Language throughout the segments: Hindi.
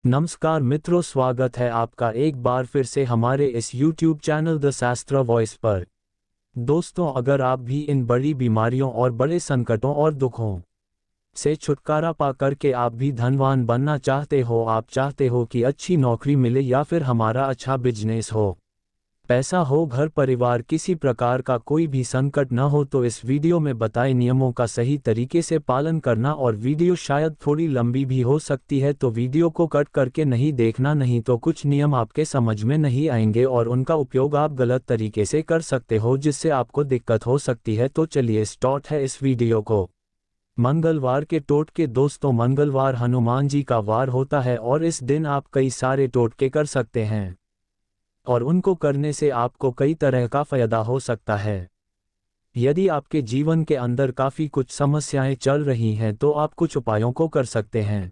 नमस्कार मित्रों, स्वागत है आपका एक बार फिर से हमारे इस YouTube चैनल द शास्त्र वॉइस पर। दोस्तों, अगर आप भी इन बड़ी बीमारियों और बड़े संकटों और दुखों से छुटकारा पा करके आप भी धनवान बनना चाहते हो, आप चाहते हो कि अच्छी नौकरी मिले या फिर हमारा अच्छा बिजनेस हो, पैसा हो, घर परिवार, किसी प्रकार का कोई भी संकट न हो, तो इस वीडियो में बताए नियमों का सही तरीके से पालन करना। और वीडियो शायद थोड़ी लंबी भी हो सकती है, तो वीडियो को कट करके नहीं देखना, नहीं तो कुछ नियम आपके समझ में नहीं आएंगे और उनका उपयोग आप गलत तरीके से कर सकते हो, जिससे आपको दिक्कत हो सकती है। तो चलिए स्टार्ट है इस वीडियो को। मंगलवार के टोटके। दोस्तों, मंगलवार हनुमान जी का वार होता है और इस दिन आप कई सारे टोटके कर सकते हैं और उनको करने से आपको कई तरह का फायदा हो सकता है। यदि आपके जीवन के अंदर काफ़ी कुछ समस्याएं चल रही हैं, तो आप कुछ उपायों को कर सकते हैं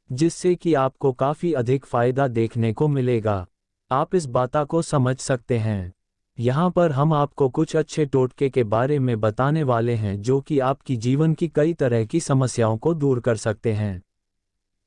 जिससे कि आपको काफ़ी अधिक फायदा देखने को मिलेगा। आप इस बात को समझ सकते हैं। यहाँ पर हम आपको कुछ अच्छे टोटके के बारे में बताने वाले हैं जो कि आपकी जीवन की कई तरह की समस्याओं को दूर कर सकते हैं।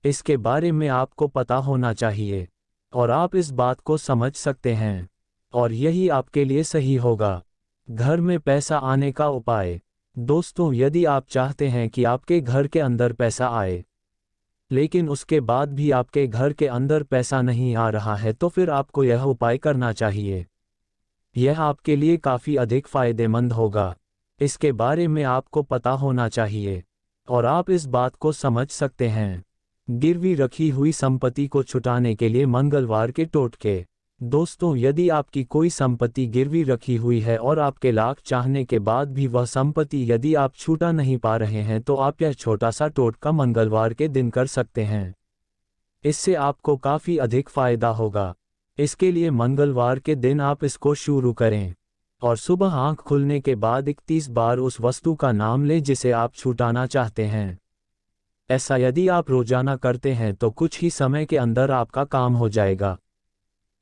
इसके बारे में आपको पता होना चाहिए और आप इस बात को समझ सकते हैं और यही आपके लिए सही होगा। घर में पैसा आने का उपाय। दोस्तों, यदि आप चाहते हैं कि आपके घर के अंदर पैसा आए, लेकिन उसके बाद भी आपके घर के अंदर पैसा नहीं आ रहा है, तो फिर आपको यह उपाय करना चाहिए। यह आपके लिए काफ़ी अधिक फायदेमंद होगा। इसके बारे में आपको पता होना चाहिए और आप इस बात को समझ सकते हैं। गिरवी रखी हुई संपत्ति को छुटाने के लिए मंगलवार के टोटके। दोस्तों, यदि आपकी कोई संपत्ति गिरवी रखी हुई है और आपके लाख चाहने के बाद भी वह संपत्ति यदि आप छूटा नहीं पा रहे हैं, तो आप यह छोटा सा टोटका मंगलवार के दिन कर सकते हैं। इससे आपको काफ़ी अधिक फायदा होगा। इसके लिए मंगलवार के दिन आप इसको शुरू करें और सुबह आंख खुलने के बाद 31 बार उस वस्तु का नाम लें जिसे आप छुटाना चाहते हैं। ऐसा यदि आप रोजाना करते हैं तो कुछ ही समय के अंदर आपका काम हो जाएगा।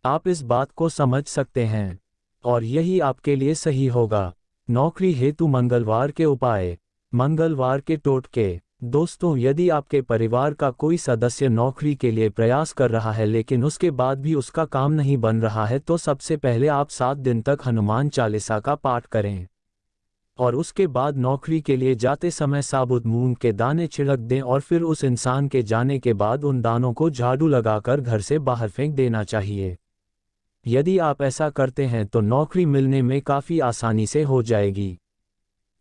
आप इस बात को समझ सकते हैं और यही आपके लिए सही होगा। नौकरी हेतु मंगलवार के उपाय। मंगलवार के टोटके। दोस्तों, यदि आपके परिवार का कोई सदस्य नौकरी के लिए प्रयास कर रहा है लेकिन उसके बाद भी उसका काम नहीं बन रहा है, तो सबसे पहले आप 7 दिन तक हनुमान चालीसा का पाठ करें और उसके बाद नौकरी के लिए जाते समय साबुत मूंग के दाने छिड़क दें और फिर उस इंसान के जाने के बाद उन दानों को झाड़ू लगाकर घर से बाहर फेंक देना चाहिए। यदि आप ऐसा करते हैं तो नौकरी मिलने में काफ़ी आसानी से हो जाएगी।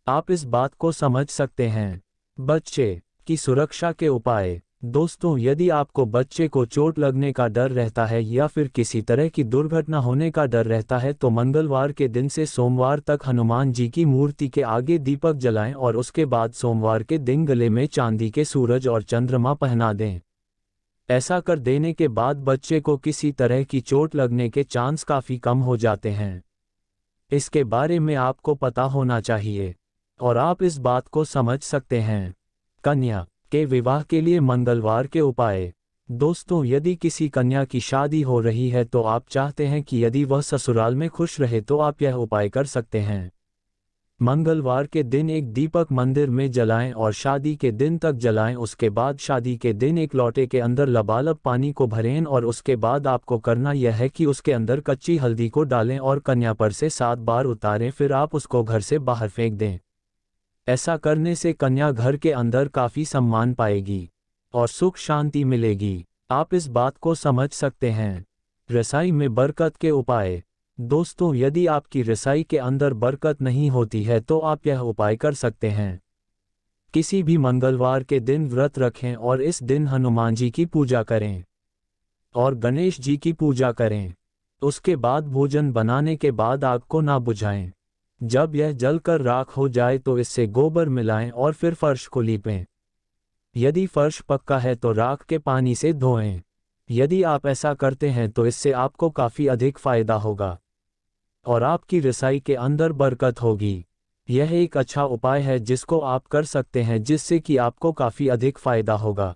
आप इस बात को समझ सकते हैं। बच्चे की सुरक्षा के उपाय। दोस्तों, यदि आपको बच्चे को चोट लगने का डर रहता है या फिर किसी तरह की दुर्घटना होने का डर रहता है, तो मंगलवार के दिन से सोमवार तक हनुमान जी की मूर्ति के आगे दीपक जलाएं और उसके बाद सोमवार के दिन गले में चांदी के सूरज और चंद्रमा पहना दें। ऐसा कर देने के बाद बच्चे को किसी तरह की चोट लगने के चांस काफ़ी कम हो जाते हैं। इसके बारे में आपको पता होना चाहिए और आप इस बात को समझ सकते हैं। कन्या के विवाह के लिए मंगलवार के उपाय। दोस्तों, यदि किसी कन्या की शादी हो रही है तो आप चाहते हैं कि यदि वह ससुराल में खुश रहे, तो आप यह उपाय कर सकते हैं। मंगलवार के दिन एक दीपक मंदिर में जलाएं और शादी के दिन तक जलाएं। उसके बाद शादी के दिन एक लोटे के अंदर लबालब पानी को भरें और उसके बाद आपको करना यह है कि उसके अंदर कच्ची हल्दी को डालें और कन्या पर से 7 बार उतारें, फिर आप उसको घर से बाहर फेंक दें। ऐसा करने से कन्या घर के अंदर काफ़ी सम्मान पाएगी और सुख शांति मिलेगी। आप इस बात को समझ सकते हैं। रसाई में बरकत के उपाय। दोस्तों, यदि आपकी रसाई के अंदर बरकत नहीं होती है तो आप यह उपाय कर सकते हैं। किसी भी मंगलवार के दिन व्रत रखें और इस दिन हनुमान जी की पूजा करें और गणेश जी की पूजा करें। उसके बाद भोजन बनाने के बाद आग को ना बुझाएं। जब यह जलकर राख हो जाए तो इससे गोबर मिलाएं और फिर फर्श को लीपें। यदि फर्श पक्का है तो राख के पानी से धोएं। यदि आप ऐसा करते हैं तो इससे आपको काफ़ी अधिक फायदा होगा और आपकी रसाई के अंदर बरकत होगी। यह एक अच्छा उपाय है जिसको आप कर सकते हैं, जिससे कि आपको काफ़ी अधिक फायदा होगा।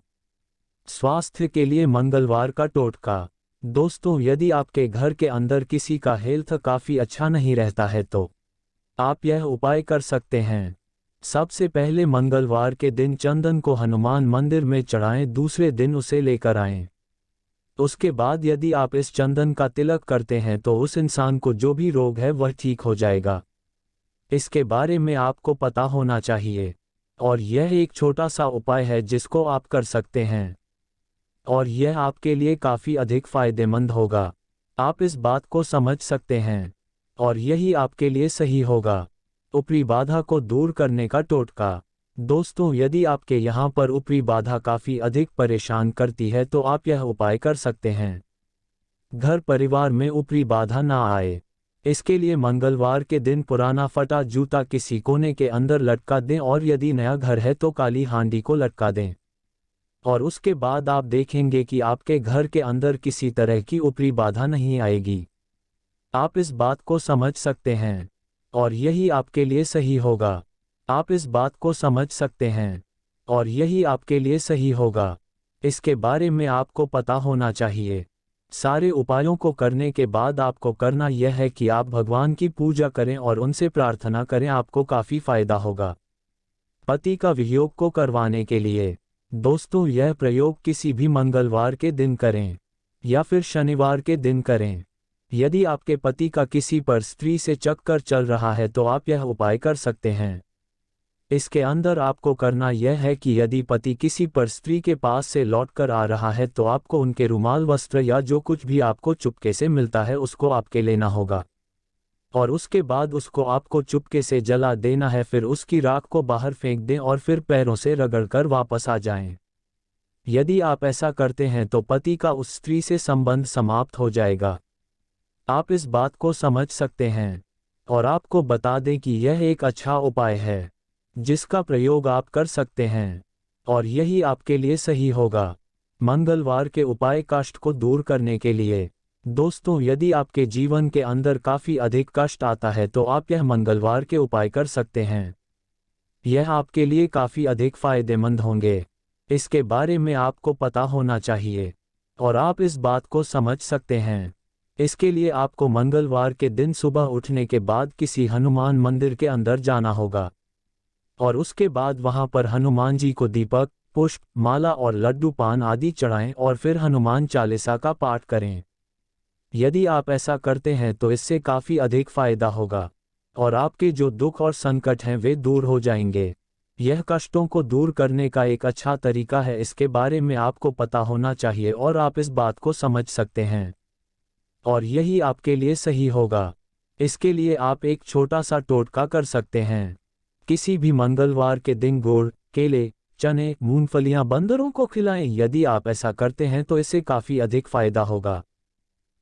स्वास्थ्य के लिए मंगलवार का टोटका। दोस्तों, यदि आपके घर के अंदर किसी का हेल्थ काफ़ी अच्छा नहीं रहता है तो आप यह उपाय कर सकते हैं। सबसे पहले मंगलवार के दिन चंदन को हनुमान मंदिर में चढ़ाएं, दूसरे दिन उसे लेकर आएं उसके बाद यदि आप इस चंदन का तिलक करते हैं तो उस इंसान को जो भी रोग है वह ठीक हो जाएगा। इसके बारे में आपको पता होना चाहिए, और यह एक छोटा सा उपाय है जिसको आप कर सकते हैं, और यह आपके लिए काफ़ी अधिक फायदेमंद होगा। आप इस बात को समझ सकते हैं, और यही आपके लिए सही होगा। ऊपरी बाधा को दूर करने का टोटका। दोस्तों, यदि आपके यहाँ पर ऊपरी बाधा काफ़ी अधिक परेशान करती है तो आप यह उपाय कर सकते हैं। घर परिवार में ऊपरी बाधा ना आए, इसके लिए मंगलवार के दिन पुराना फटा जूता किसी कोने के अंदर लटका दें, और यदि नया घर है तो काली हांडी को लटका दें। और उसके बाद आप देखेंगे कि आपके घर के अंदर किसी तरह की ऊपरी बाधा नहीं आएगी। आप इस बात को समझ सकते हैं, और यही आपके लिए सही होगा। आप इस बात को समझ सकते हैं, और यही आपके लिए सही होगा। इसके बारे में आपको पता होना चाहिए। सारे उपायों को करने के बाद आपको करना यह है कि आप भगवान की पूजा करें और उनसे प्रार्थना करें, आपको काफ़ी फायदा होगा। पति का वियोग को करवाने के लिए दोस्तों, यह प्रयोग किसी भी मंगलवार के दिन करें या फिर शनिवार के दिन करें। यदि आपके पति का किसी पर स्त्री से चक्कर चल रहा है तो आप यह उपाय कर सकते हैं। इसके अंदर आपको करना यह है कि यदि पति किसी पर स्त्री के पास से लौटकर आ रहा है तो आपको उनके रुमाल, वस्त्र या जो कुछ भी आपको चुपके से मिलता है उसको आपके लेना होगा, और उसके बाद उसको आपको चुपके से जला देना है। फिर उसकी राख को बाहर फेंक दें और फिर पैरों से रगड़कर वापस आ जाएं। यदि आप ऐसा करते हैं तो पति का उस स्त्री से संबंध समाप्त हो जाएगा। आप इस बात को समझ सकते हैं, और आपको बता दें कि यह एक अच्छा उपाय है जिसका प्रयोग आप कर सकते हैं, और यही आपके लिए सही होगा। मंगलवार के उपाय कष्ट को दूर करने के लिए दोस्तों, यदि आपके जीवन के अंदर काफ़ी अधिक कष्ट आता है तो आप यह मंगलवार के उपाय कर सकते हैं। यह आपके लिए काफ़ी अधिक फायदेमंद होंगे। इसके बारे में आपको पता होना चाहिए, और आप इस बात को समझ सकते हैं। इसके लिए आपको मंगलवार के दिन सुबह उठने के बाद किसी हनुमान मंदिर के अंदर जाना होगा, और उसके बाद वहां पर हनुमान जी को दीपक, पुष्प, माला और लड्डू पान आदि चढ़ाएं और फिर हनुमान चालीसा का पाठ करें। यदि आप ऐसा करते हैं तो इससे काफ़ी अधिक फायदा होगा, और आपके जो दुख और संकट हैं वे दूर हो जाएंगे। यह कष्टों को दूर करने का एक अच्छा तरीका है। इसके बारे में आपको पता होना चाहिए और आप इस बात को समझ सकते हैं, और यही आपके लिए सही होगा। इसके लिए आप एक छोटा सा टोटका कर सकते हैं। किसी भी मंगलवार के दिन गुड़, केले, चने, मूंगफलियां बंदरों को खिलाएं। यदि आप ऐसा करते हैं तो इससे काफ़ी अधिक फायदा होगा,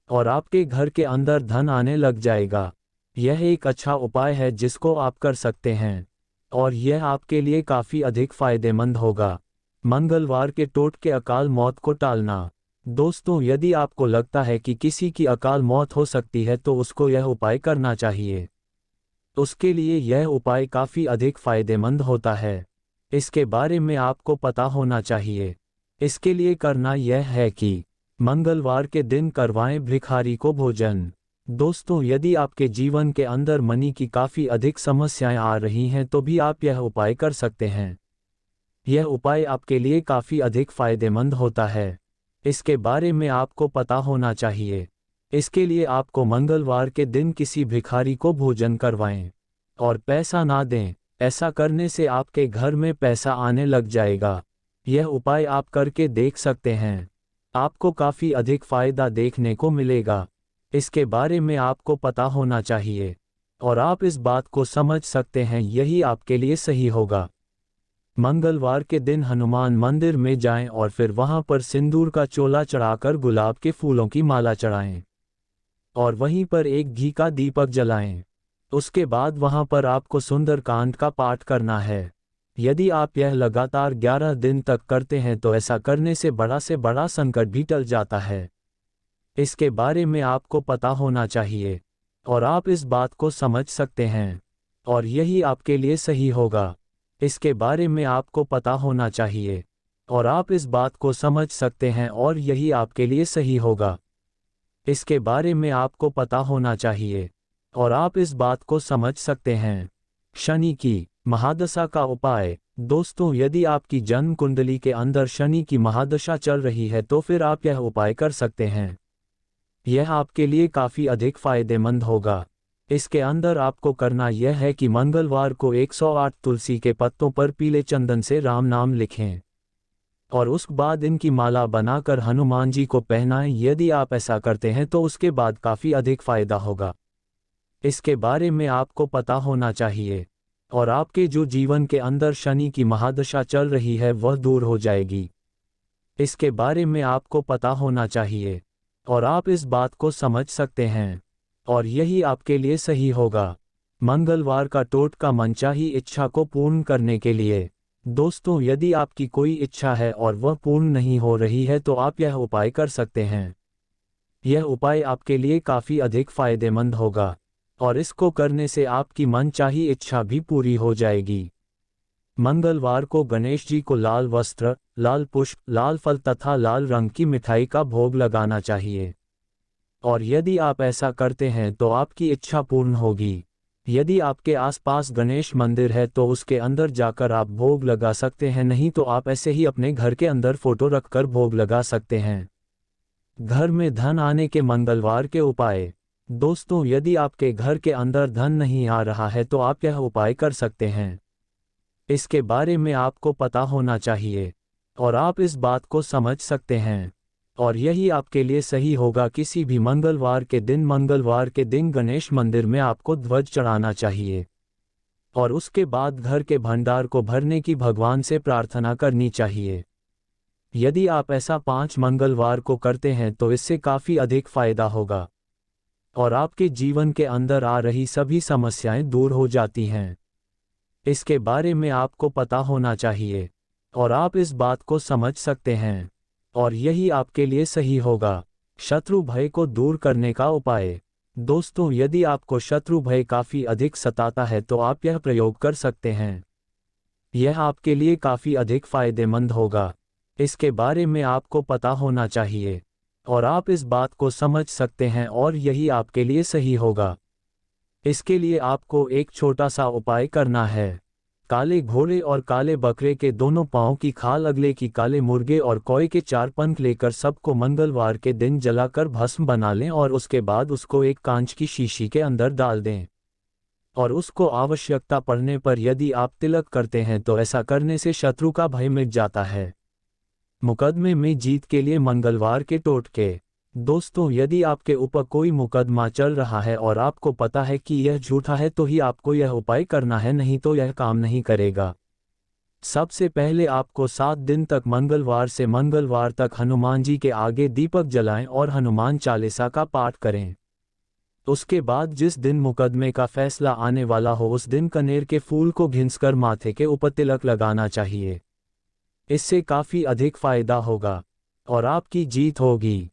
और आपके घर के अंदर धन आने लग जाएगा। यह एक अच्छा उपाय है जिसको आप कर सकते हैं, और यह आपके लिए काफ़ी अधिक फायदेमंद होगा। मंगलवार के टोटके अकाल मौत को टालना। दोस्तों, यदि आपको लगता है कि किसी की अकाल मौत हो सकती है तो उसको यह उपाय करना चाहिए। उसके लिए यह उपाय काफ़ी अधिक फायदेमंद होता है। इसके बारे में आपको पता होना चाहिए। इसके लिए करना यह है कि मंगलवार के दिन करवाएं भिखारी को भोजन। दोस्तों, यदि आपके जीवन के अंदर मनी की काफ़ी अधिक समस्याएं आ रही हैं तो भी आप यह उपाय कर सकते हैं। यह उपाय आपके लिए काफ़ी अधिक फायदेमंद होता है। इसके बारे में आपको पता होना चाहिए। इसके लिए आपको मंगलवार के दिन किसी भिखारी को भोजन करवाएं और पैसा ना दें। ऐसा करने से आपके घर में पैसा आने लग जाएगा। यह उपाय आप करके देख सकते हैं, आपको काफ़ी अधिक फायदा देखने को मिलेगा। इसके बारे में आपको पता होना चाहिए, और आप इस बात को समझ सकते हैं, यही आपके लिए सही होगा। मंगलवार के दिन हनुमान मंदिर में जाएं और फिर वहां पर सिंदूर का चोला चढ़ाकर गुलाब के फूलों की माला चढ़ाएं, और वहीं पर एक घी का दीपक जलाएं। उसके बाद वहां पर आपको सुंदरकांड का पाठ करना है। यदि आप यह लगातार 11 दिन तक करते हैं तो ऐसा करने से बड़ा संकट भी टल जाता है। इसके बारे में आपको पता होना चाहिए, और आप इस बात को समझ सकते हैं, और यही आपके लिए सही होगा। इसके बारे में आपको पता होना चाहिए, और आप इस बात को समझ सकते हैं, और यही आपके लिए सही होगा। इसके बारे में आपको पता होना चाहिए, और आप इस बात को समझ सकते हैं। शनि की महादशा का उपाय। दोस्तों, यदि आपकी जन्म कुंडली के अंदर शनि की महादशा चल रही है तो फिर आप यह उपाय कर सकते हैं। यह आपके लिए काफ़ी अधिक फायदेमंद होगा। इसके अंदर आपको करना यह है कि मंगलवार को 108 तुलसी के पत्तों पर पीले चंदन से राम नाम लिखें और उसके बाद इनकी माला बनाकर हनुमान जी को पहनाएं। यदि आप ऐसा करते हैं तो उसके बाद काफ़ी अधिक फायदा होगा। इसके बारे में आपको पता होना चाहिए और आपके जो जीवन के अंदर शनि की महादशा चल रही है वह दूर हो जाएगी। इसके बारे में आपको पता होना चाहिए और आप इस बात को समझ सकते हैं और यही आपके लिए सही होगा। मंगलवार का टोटका मनचाही इच्छा को पूर्ण करने के लिए। दोस्तों, यदि आपकी कोई इच्छा है और वह पूर्ण नहीं हो रही है तो आप यह उपाय कर सकते हैं। यह उपाय आपके लिए काफ़ी अधिक फायदेमंद होगा और इसको करने से आपकी मनचाही इच्छा भी पूरी हो जाएगी। मंगलवार को गणेश जी को लाल वस्त्र, लाल पुष्प, लाल फल तथा लाल रंग की मिठाई का भोग लगाना चाहिए और यदि आप ऐसा करते हैं तो आपकी इच्छा पूर्ण होगी। यदि आपके आसपास गणेश मंदिर है तो उसके अंदर जाकर आप भोग लगा सकते हैं, नहीं तो आप ऐसे ही अपने घर के अंदर फोटो रखकर भोग लगा सकते हैं। घर में धन आने के मंगलवार के उपाय। दोस्तों, यदि आपके घर के अंदर धन नहीं आ रहा है तो आप यह उपाय कर सकते हैं। इसके बारे में आपको पता होना चाहिए और आप इस बात को समझ सकते हैं और यही आपके लिए सही होगा। किसी भी मंगलवार के दिन गणेश मंदिर में आपको ध्वज चढ़ाना चाहिए और उसके बाद घर के भंडार को भरने की भगवान से प्रार्थना करनी चाहिए। यदि आप ऐसा 5 मंगलवार को करते हैं तो इससे काफ़ी अधिक फायदा होगा और आपके जीवन के अंदर आ रही सभी समस्याएं दूर हो जाती हैं। इसके बारे में आपको पता होना चाहिए और आप इस बात को समझ सकते हैं और यही आपके लिए सही होगा। शत्रु भय को दूर करने का उपाय। दोस्तों, यदि आपको शत्रु भय काफ़ी अधिक सताता है तो आप यह प्रयोग कर सकते हैं। यह आपके लिए काफ़ी अधिक फायदेमंद होगा। इसके बारे में आपको पता होना चाहिए और आप इस बात को समझ सकते हैं और यही आपके लिए सही होगा। इसके लिए आपको एक छोटा सा उपाय करना है। काले घोड़े और काले बकरे के दोनों पांव की खाल, अगले की काले मुर्गे और कौए के 4 पंख लेकर सबको मंगलवार के दिन जलाकर भस्म बना लें और उसके बाद उसको एक कांच की शीशी के अंदर डाल दें और उसको आवश्यकता पड़ने पर यदि आप तिलक करते हैं तो ऐसा करने से शत्रु का भय मिट जाता है। मुकदमे में जीत के लिए मंगलवार के टोटके। दोस्तों, यदि आपके ऊपर कोई मुकदमा चल रहा है और आपको पता है कि यह झूठा है तो ही आपको यह उपाय करना है, नहीं तो यह काम नहीं करेगा। सबसे पहले आपको 7 दिन तक मंगलवार से मंगलवार तक हनुमान जी के आगे दीपक जलाएं और हनुमान चालीसा का पाठ करें। उसके बाद जिस दिन मुकदमे का फैसला आने वाला हो उस दिन कनेर के फूल को घिसकर माथे के ऊपर तिलक लगाना चाहिए। इससे काफ़ी अधिक फायदा होगा और आपकी जीत होगी।